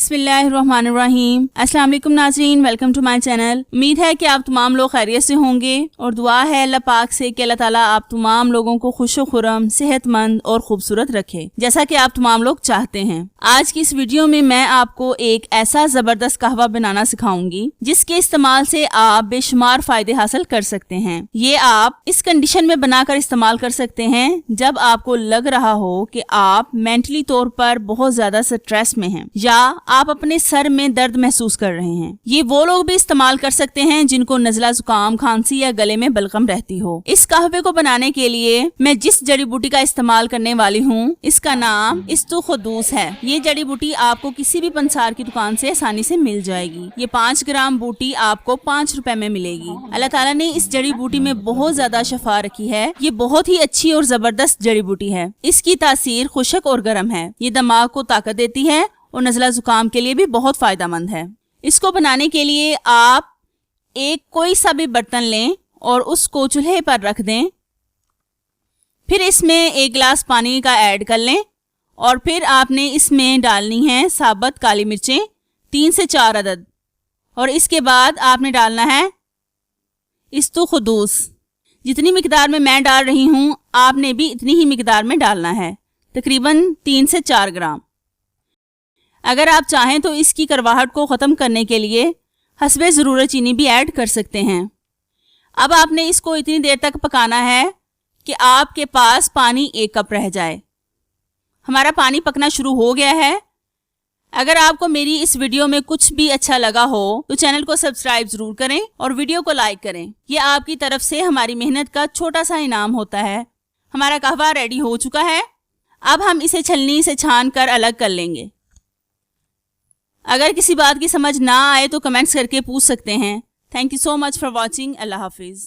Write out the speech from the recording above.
बिस्मिल्लाहिर्रहमानिर्रहीम। अस्सलाम वालेकुम नाज़रीन, वेलकम टू माय चैनल। उम्मीद है कि आप तमाम लोग खैरियत से होंगे और दुआ है अल्लाह पाक से कि अल्लाह ताला आप तमाम लोगों को खुशो खुरम, सेहतमंद और खूबसूरत रखे, जैसा कि आप तमाम लोग चाहते हैं। आज की इस वीडियो में मैं आपको एक ऐसा जबरदस्त कहवा बनाना सिखाऊंगी जिसके इस्तेमाल से आप बेशुमार फायदे हासिल कर सकते हैं। ये आप इस कंडीशन में बनाकर इस्तेमाल कर सकते हैं जब आपको लग रहा हो कि आप मेंटली तौर पर बहुत ज्यादा स्ट्रेस में हैं या आप अपने सर में दर्द महसूस कर रहे हैं। ये वो लोग भी इस्तेमाल कर सकते हैं जिनको नजला, जुकाम, खांसी या गले में बलगम रहती हो। इस कहवे को बनाने के लिए मैं जिस जड़ी बूटी का इस्तेमाल करने वाली हूँ इसका नाम इस्तुखदूस है। ये जड़ी बूटी आपको किसी भी पंसार की दुकान से आसानी से मिल जाएगी। ये 5 ग्राम बूटी आपको 5 रुपए में मिलेगी। अल्लाह ताला ने इस जड़ी बूटी में बहुत ज्यादा शफा रखी है। ये बहुत ही अच्छी और जबरदस्त जड़ी बूटी है। इसकी तासीर खुशक और गर्म है। ये दिमाग को ताकत देती है और नज़ला जुकाम के लिए भी बहुत फायदेमंद है। इसको बनाने के लिए आप एक कोई सा भी बर्तन लें और उसको चूल्हे पर रख दें। फिर इसमें 1 गिलास पानी का ऐड कर लें और फिर आपने इसमें डालनी है साबुत काली मिर्चें 3 से 4 अदद। और इसके बाद आपने डालना है इस्तुखदूस। जितनी मिकदार में मैं डाल रही हूँ आपने भी इतनी ही मिकदार में डालना है, तकरीबन 3 से 4 ग्राम। अगर आप चाहें तो इसकी करवाहट को ख़त्म करने के लिए हस्बे ज़रूरत चीनी भी ऐड कर सकते हैं। अब आपने इसको इतनी देर तक पकाना है कि आपके पास पानी 1 कप रह जाए। हमारा पानी पकना शुरू हो गया है। अगर आपको मेरी इस वीडियो में कुछ भी अच्छा लगा हो तो चैनल को सब्सक्राइब जरूर करें और वीडियो को लाइक करें। ये आपकी तरफ से हमारी मेहनत का छोटा सा इनाम होता है। हमारा कहवा रेडी हो चुका है। अब हम इसे छलनी से छान कर अलग कर लेंगे। अगर किसी बात की समझ ना आए तो कमेंट्स करके पूछ सकते हैं। Thank you so much for watching. Allah Hafiz.